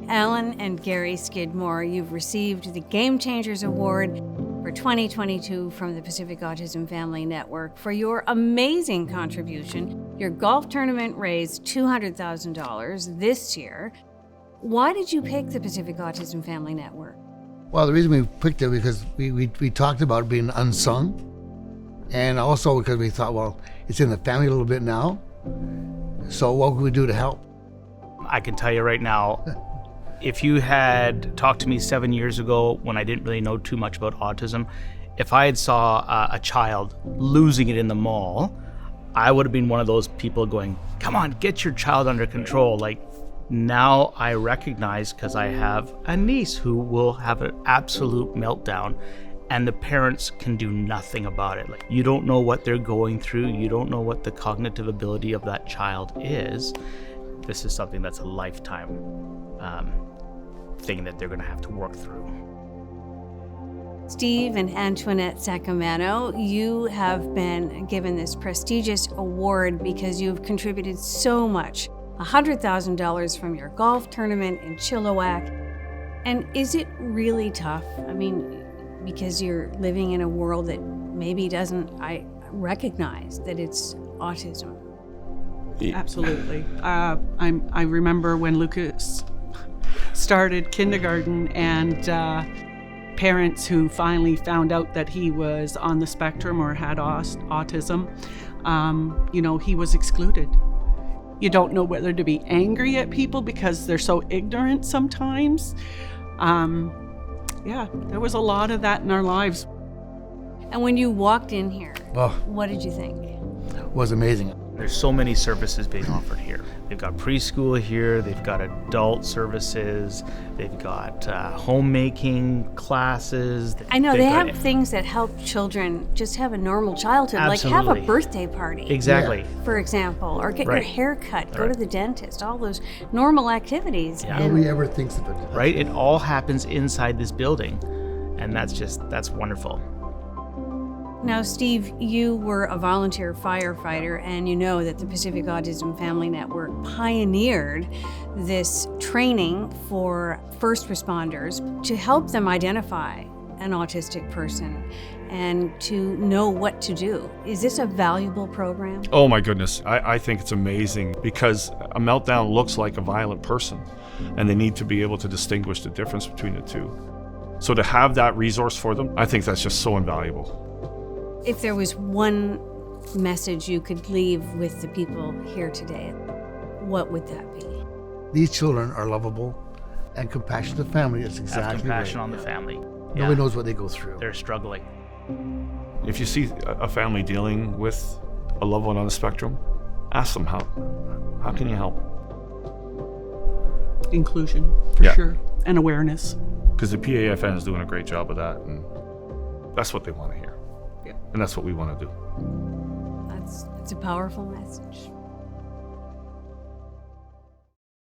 Alan and Gary Skidmore, you've received the Game Changers Award for 2022 from the Pacific Autism Family Network for your amazing contribution. Your golf tournament raised $200,000 this year. Why did you pick the Pacific Autism Family Network? Well, the reason we picked it because we talked about being unsung, and also because we thought, well, it's in the family a little bit now, so what can we do to help? I can tell you right now, if you had talked to me 7 years ago when I didn't really know too much about autism, if I had saw a child losing it in the mall, I would have been one of those people going, come on, get your child under control. Like, now I recognize, because I have a niece who will have an absolute meltdown, and the parents can do nothing about it. Like, you don't know what they're going through. You don't know what the cognitive ability of that child is. This is something that's a lifetime thing that they're going to have to work through. Steve and Antoinette Sacamano, you have been given this prestigious award because you've contributed so much. $100,000 from your golf tournament in Chilliwack. And is it really tough? I mean, because you're living in a world that maybe doesn't recognize that it's autism. Absolutely. I remember when Lucas started kindergarten and parents who finally found out that he was on the spectrum or had autism, he was excluded. You don't know whether to be angry at people because they're so ignorant sometimes. There was a lot of that in our lives. And when you walked in here, Oh. What did you think? It was amazing. There's so many services being offered here. They've got preschool here, they've got adult services, they've got homemaking classes. I know, they have things that help children just have a normal childhood, Absolutely. like have a birthday party. Exactly. For example, or get your hair cut, go to the dentist, all those normal activities. Yeah. And Nobody ever thinks of it. Right? It all happens inside this building, and that's wonderful. now, Steve, you were a volunteer firefighter, and you know that the Pacific Autism Family Network pioneered this training for first responders to help them identify an autistic person and to know what to do. Is this a valuable program? Oh my goodness, I think it's amazing because a meltdown looks like a violent person and they need to be able to distinguish the difference between the two. So to have that resource for them, I think that's just so invaluable. If there was one message you could leave with the people here today, what would that be? These children are lovable and compassionate to the family. That's Have exactly compassion right. on the family. Nobody knows what they go through. They're struggling. If you see a family dealing with a loved one on the spectrum, ask them how can you help? Inclusion, for sure, and awareness. Because the PAFN is doing a great job of that, and that's what they want to hear. Yeah. And that's what we want to do. That's a powerful message.